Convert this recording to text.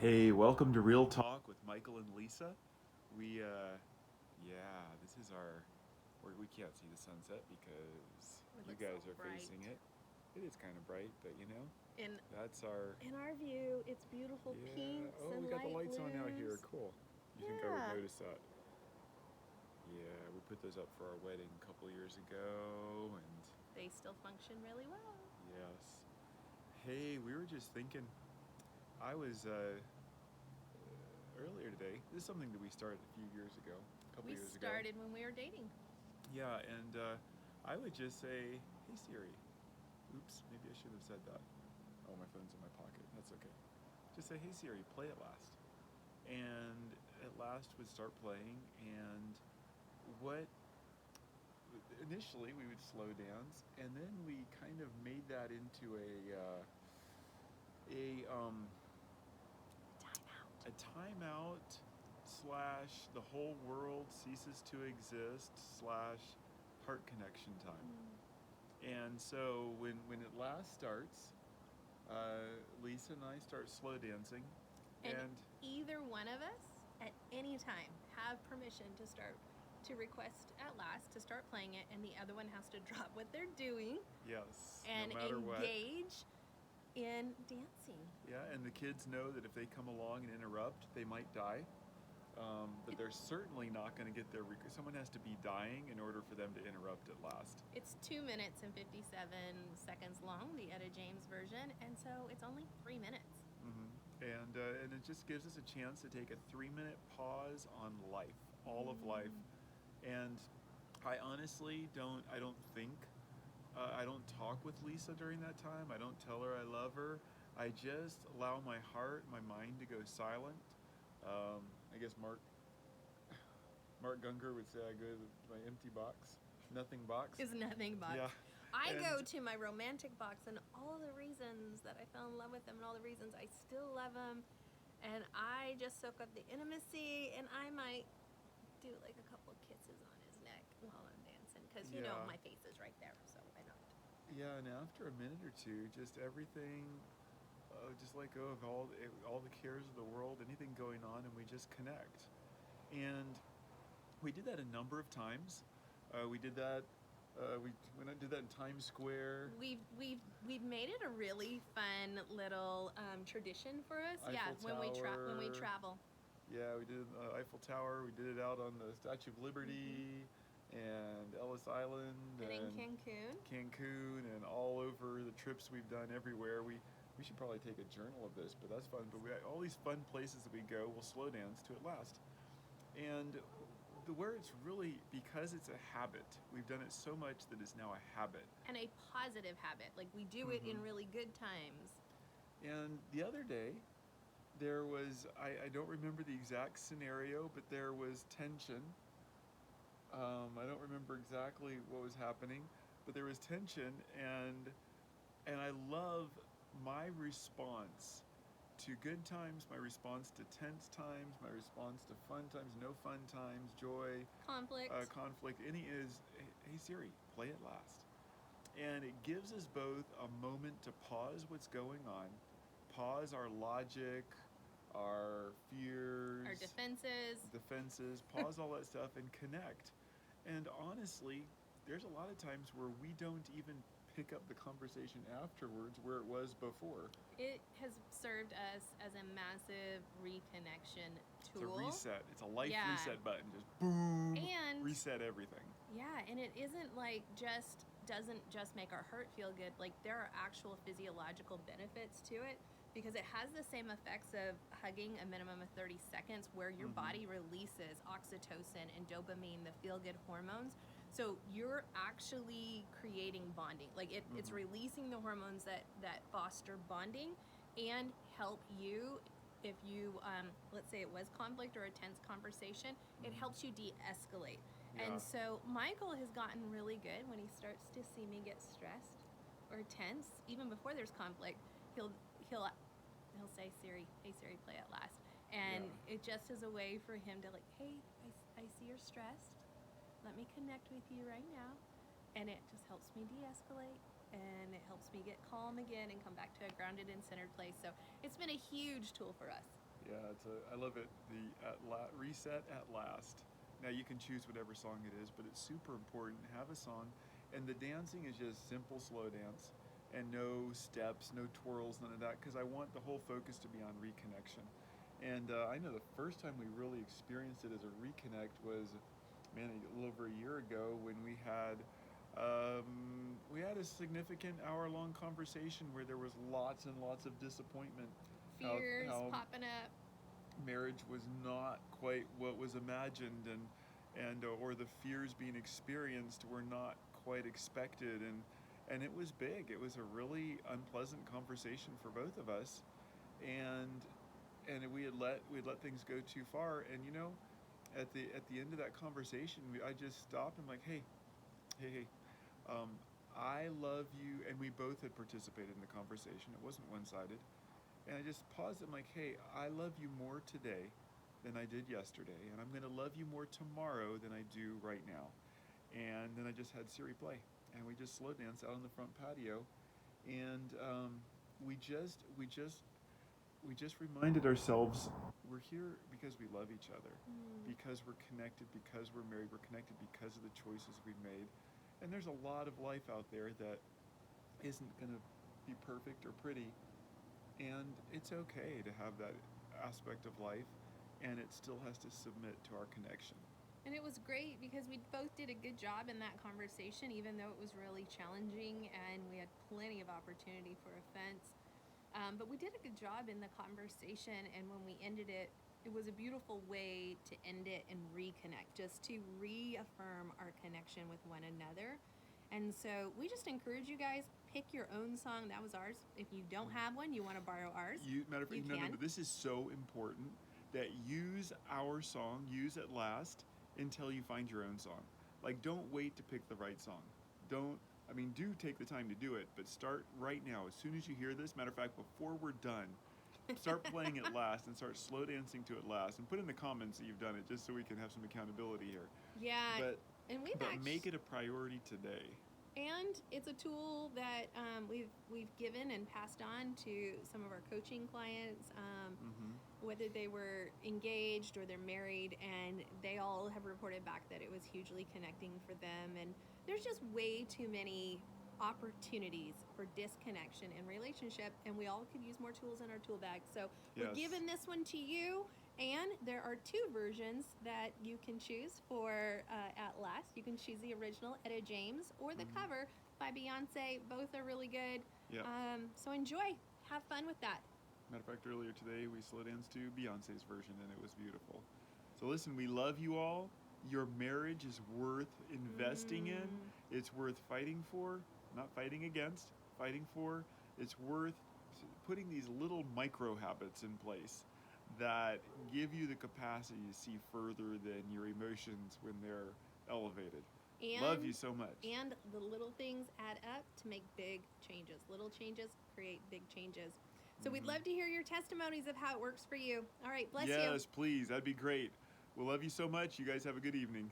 Hey, welcome to Real Talk with Michael and Lisa. This is we can't see the sunset because It you looks so guys are bright. facing it. It is kind of bright, but In that's our, in our view, it's beautiful yeah. pinks Oh, we and got the light lights on out here. blues. Cool. You think I would Yeah, notice that? Yeah, we put those up for our wedding a couple years ago, and they still function really well. yes. Hey, we were just thinking, I was, earlier today, this is something that we started a few years ago, a couple We years ago. started when we were dating. Yeah, and I would just say, "Hey Siri." Oops, maybe I should have said that. Oh, my phone's in my pocket. That's okay. Just say, "Hey Siri, play At Last," and At Last would start playing. And what initially we would slow dance, and then we kind of made that into a Time out. a timeout slash the whole world ceases to exist slash heart connection time. And so when At Last starts, Lisa and I start slow dancing, And and either one of us at any time have permission to request At Last to start playing it, and the other one has to drop what they're doing yes, no and matter what, engage in dancing. yeah, and the kids know that if they come along and interrupt, they might die. But they're certainly not going to get their. Someone has to be dying in order for them to interrupt At Last. It's 2 minutes and 57 seconds long, the Etta James version, and so it's only 3 minutes. And it just gives us a chance to take a 3 minute pause on life, all of life. And I honestly don't. I don't think. I don't talk with Lisa during that time. I don't tell her I love her. I just allow my heart, my mind to go silent. I guess Mark Gunger would say I go to my empty box, nothing box. Is nothing box. Yeah, I go and to my romantic box and all the reasons that I fell in love with him and all the reasons I still love him, and I just soak up the intimacy, and I might do like a couple of kisses on his neck while I'm dancing because yeah, my face is right there, so I don't. yeah. And after a minute or two, just everything, just let go of all the cares of the world, anything going on, and we just connect. And we did that a number of times. We did that. We went and did that in Times Square. We've made it a really fun little tradition for us. Yeah, Eiffel when we Tower. travel. Yeah, we did Eiffel Tower. We did it out on the Statue of Liberty and Ellis Island And in and Cancun. Cancun and all over the trips we've done everywhere. We should probably take a journal of this, but that's fun. But all these fun places that we go, we'll slow dance to At Last. And where it's really because it's a habit. We've done it so much that it's now a habit. And a positive habit. Like we do it in really good times. And the other day, there was I don't remember the exact scenario, but there was tension. I don't remember exactly what was happening, but there was tension, and I love my response to good times, my response to tense times, my response to fun times, no fun times, joy, Conflict. conflict. Any is, hey Siri, play At Last, and it gives us both a moment to pause what's going on, pause our logic, our fears, Our defenses, pause all that stuff, and connect. And honestly, there's a lot of times where we don't even pick up the conversation afterwards where it was before. It has served us as a massive reconnection It's a tool. reset. It's a life Yeah. reset button. Just boom, And reset everything. yeah, and it isn't like doesn't just make our heart feel good. Like there are actual physiological benefits to it because it has the same effects of hugging a minimum of 30 seconds where your body releases oxytocin and dopamine, the feel good hormones. So you're actually creating bonding. Like it's releasing the hormones that foster bonding and help you if you let's say it was conflict or a tense conversation, it helps you de-escalate. Yeah. And so Michael has gotten really good when he starts to see me get stressed or tense, even before there's conflict. He'll say, Siri, hey Siri, play At Last. And it just is a way for him to like, hey, I see you're stressed. Let me connect with you right now. And it just helps me de-escalate, and it helps me get calm again and come back to a grounded and centered place. So it's been a huge tool for us. Yeah, I love it. The reset at last. Now you can choose whatever song it is, but it's super important. Have a song, and the dancing is just simple slow dance, and no steps, no twirls, none of that. Because I want the whole focus to be on reconnection. And I know the first time we really experienced it as a reconnect was, man, a little over a year ago when we had a significant hour-long conversation where there was lots and lots of disappointment. Fears How popping up. marriage was not quite what was imagined, and or the fears being experienced were not quite expected, and it was big. It was a really unpleasant conversation for both of us, and we had let things go too far. And at the end of that conversation, I just stopped and like, hey, I love you, and we both had participated in the conversation. It wasn't one-sided. And I just paused. I'm like, hey, I love you more today than I did yesterday, and I'm going to love you more tomorrow than I do right now. And then I just had Siri play, and we just slow danced out on the front patio, and we just reminded ourselves we're here because we love each other, because we're connected, because we're married, we're connected because of the choices we've made. And there's a lot of life out there that isn't going to be perfect or pretty, and it's okay to have that aspect of life, and it still has to submit to our connection. And it was great because we both did a good job in that conversation, even though it was really challenging and we had plenty of opportunity for offense. But we did a good job in the conversation, and when we ended it, it was a beautiful way to end it and reconnect, just to reaffirm our connection with one another. And so we just encourage you guys, pick your own song. That was ours. If you don't have one, you want to borrow ours, Matter of fact, you no, can. this is so important that use our song, use At Last, until you find your own song. Like, don't wait to pick the right song. Do take the time to do it, but start right now. As soon as you hear this, matter of fact, before we're done, start playing At Last and start slow dancing to At Last, and put in the comments that you've done it, just so we can have some accountability here. Yeah, But and make it a priority today. And it's a tool that we've given and passed on to some of our coaching clients, whether they were engaged or they're married, and they all have reported back that it was hugely connecting for them. And there's just way too many opportunities for disconnection in relationship, and we all could use more tools in our tool bag. So we're giving this one to you. And there are two versions that you can choose for At Last. You can choose the original, Etta James, or the cover by Beyonce. Both are really good. Yep. So enjoy. Have fun with that. Matter of fact, earlier today we slow danced to Beyonce's version, and it was beautiful. So listen, we love you all. Your marriage is worth investing in. It's worth fighting for, not fighting against, fighting for. It's worth putting these little micro habits in place that give you the capacity to see further than your emotions when they're elevated. Love you so much. And the little things add up to make big changes. Little changes create big changes. So we'd love to hear your testimonies of how it works for you. All right, bless you. Yes, please. That'd be great. We love you so much. You guys have a good evening.